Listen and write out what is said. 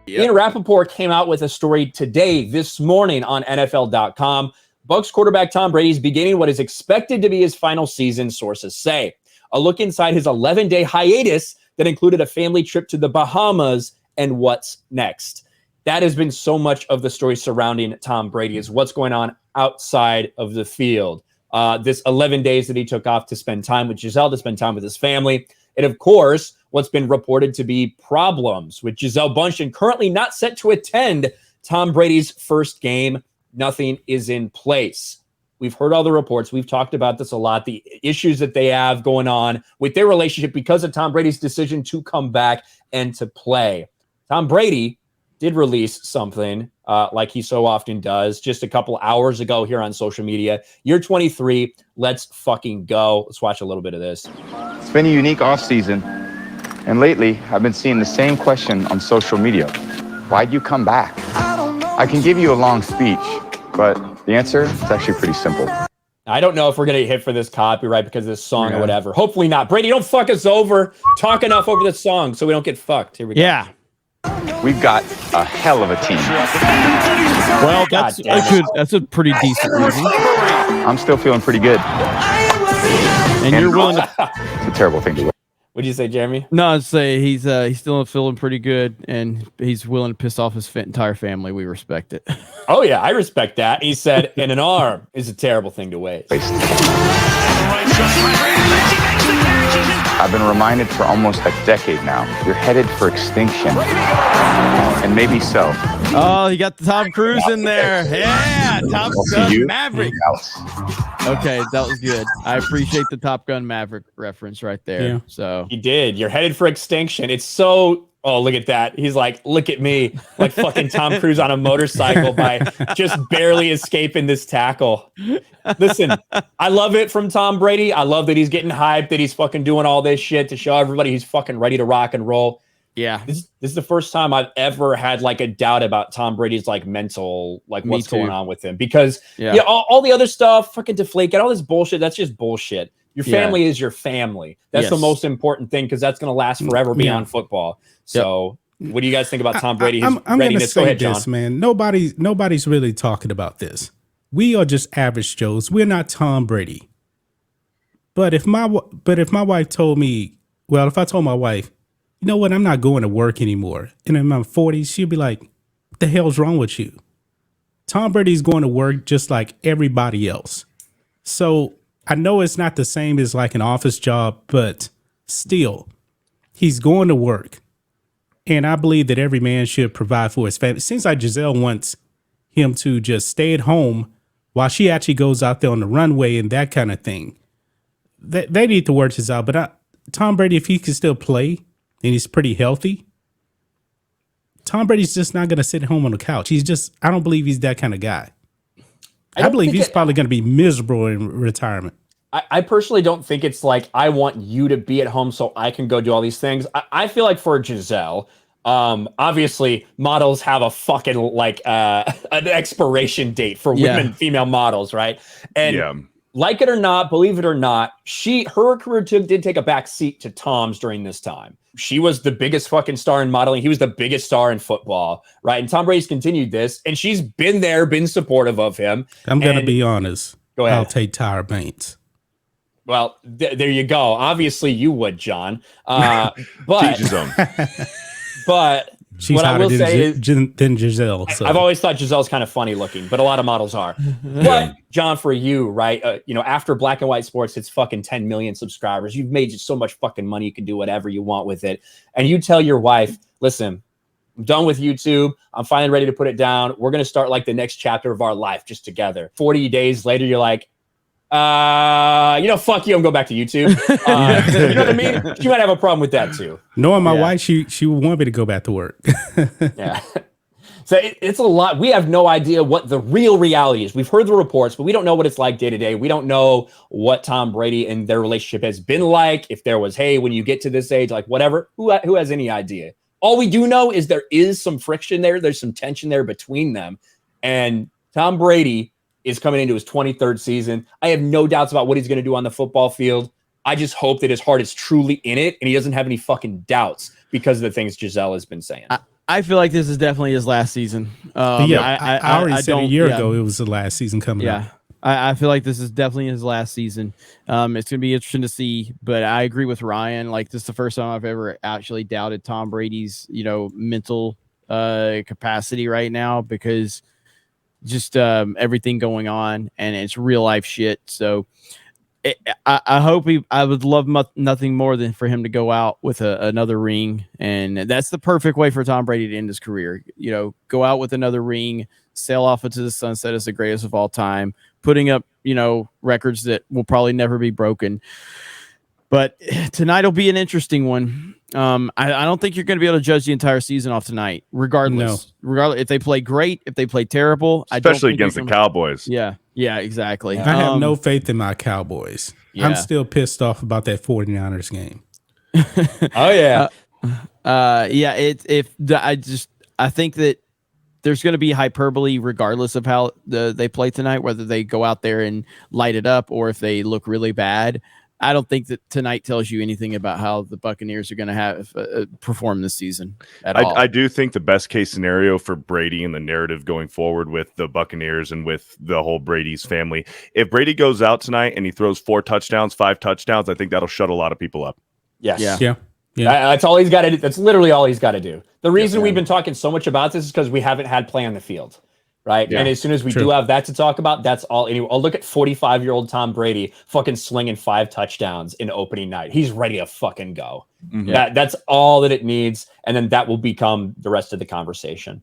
Ian Rappaport came out with a story today, this morning on NFL.com. Bucs quarterback Tom Brady is beginning what is expected to be his final season, sources say. A look inside his 11-day hiatus that included a family trip to the Bahamas and what's next. That has been so much of the story surrounding Tom Brady, is what's going on outside of the field. This 11 days that he took off to spend time with Gisele, to spend time with his family. And of course, what's been reported to be problems with Gisele Bündchen currently not set to attend Tom Brady's first game. Nothing is in place. We've heard all the reports. We've talked about this a lot. The issues that they have going on with their relationship because of Tom Brady's decision to come back and to play. Tom Brady did release something like he so often does just a couple hours ago here on social media. You're 23. Let's fucking go. Let's watch a little bit of this. It's been a unique offseason. And lately, I've been seeing the same question on social media. Why'd you come back? I can give you a long speech, but the answer is actually pretty simple. I don't know if we're going to get hit for this copyright because of this song or whatever. Hopefully not. Brady, don't fuck us over. Talk enough over this song so we don't get fucked. Here we go. Yeah. We've got a hell of a team. Well, that's a pretty decent reason. I'm still feeling pretty good. And you're willing to... It's a terrible thing to do. What'd you say, Jeremy? No, I'd say he's still feeling pretty good, and he's willing to piss off his entire family. We respect it. Oh, yeah, I respect that. He said, and an arm is a terrible thing to waste. I've been reminded for almost a decade now, you're headed for extinction. And maybe so. Oh, you got the Tom Cruise in there. Yeah, Top Gun Maverick. Okay, that was good. I appreciate the Top Gun Maverick reference right there. Yeah. So he did. You're headed for extinction. It's so... Oh, look at that. He's like, look at me, like fucking Tom Cruise on a motorcycle by just barely escaping this tackle. Listen, I love it from Tom Brady. I love that he's getting hyped, that he's fucking doing all this shit to show everybody he's fucking ready to rock and roll. Yeah. This is the first time I've ever had like a doubt about Tom Brady's like mental, like what's going on with him. Because all the other stuff, fucking Deflategate, all this bullshit, that's just bullshit. Your family is your family. That's the most important thing because that's going to last forever beyond football. So what do you guys think about Tom Brady? I'm going to say this, man. Nobody's really talking about this. We are just average Joes. We're not Tom Brady. But if my wife told me, well, if I told my wife, you know what, I'm not going to work anymore, and in my 40s, she'd be like, what the hell's wrong with you? Tom Brady's going to work just like everybody else. So I know it's not the same as like an office job, but still, he's going to work. And I believe that every man should provide for his family. It seems like Gisele wants him to just stay at home while she actually goes out there on the runway and that kind of thing. They need to work this out. But Tom Brady, if he can still play and he's pretty healthy, Tom Brady's just not going to sit at home on the couch. I don't believe he's that kind of guy. I believe he's probably going to be miserable in retirement. I personally don't think it's like, I want you to be at home so I can go do all these things. I feel like for Gisele, obviously models have a fucking like an expiration date for women, female models, right? And like it or not, believe it or not, her career did take a back seat to Tom's during this time. She was the biggest fucking star in modeling. He was the biggest star in football, right? And Tom Brady's continued this, and she's been there, been supportive of him. I'm going to be honest. Go ahead. I'll take Tyra Banks. Well, there you go. Obviously, you would, John. But she's what I will say is than Gisele. So. I've always thought Giselle's kind of funny looking, but a lot of models are. But John, for you, right? After Black and White Sports hits fucking 10 million subscribers, you've made so much fucking money. You can do whatever you want with it. And you tell your wife, listen, I'm done with YouTube. I'm finally ready to put it down. We're going to start like the next chapter of our life just together. 40 days later, you're like, fuck you, I'm going back to YouTube. You know what I mean? She might have a problem with that too. Knowing my wife, she would want me to go back to work. Yeah. So it's a lot. We have no idea what the real reality is. We've heard the reports, but we don't know what it's like day to day. We don't know what Tom Brady and their relationship has been like. If there was, hey, when you get to this age, like whatever, who has any idea? All we do know is there is some friction there. There's some tension there between them. And Tom Brady is coming into his 23rd season. I have no doubts about what he's going to do on the football field. I just hope that his heart is truly in it and he doesn't have any fucking doubts because of the things Gisele has been saying. I feel like this is definitely his last season. I already said a year ago it was the last season coming up. I feel like this is definitely his last season. It's going to be interesting to see, but I agree with Ryan. Like, this is the first time I've ever actually doubted Tom Brady's, mental capacity right now, because just everything going on, and it's real life shit. So I hope I would love nothing more than for him to go out with another ring. And that's the perfect way for Tom Brady to end his career. Go out with another ring, sail off into the sunset as the greatest of all time, putting up, records that will probably never be broken. But tonight will be an interesting one. I don't think you're going to be able to judge the entire season off tonight, regardless. No. Regardless if they play great, if they play terrible, especially against the Cowboys. Yeah, exactly. I have no faith in my Cowboys. Yeah. I'm still pissed off about that 49ers game. Oh yeah. I think that there's going to be hyperbole regardless of how they play tonight, whether they go out there and light it up or if they look really bad. I don't think that tonight tells you anything about how the Buccaneers are going to have perform this season at all. I do think the best case scenario for Brady and the narrative going forward with the Buccaneers and with the whole Brady's family, if Brady goes out tonight and he throws 5 touchdowns, I think that'll shut a lot of people up. Yes. Yeah. That's all he's got to do. That's literally all he's got to do. The reason we've been talking so much about this is because we haven't had play on the field. Right. Yeah, and as soon as we do have that to talk about, that's all. Anyway, I'll look at 45-year-old Tom Brady fucking slinging 5 touchdowns in opening night. He's ready to fucking go. Mm-hmm. That's all that it needs. And then that will become the rest of the conversation.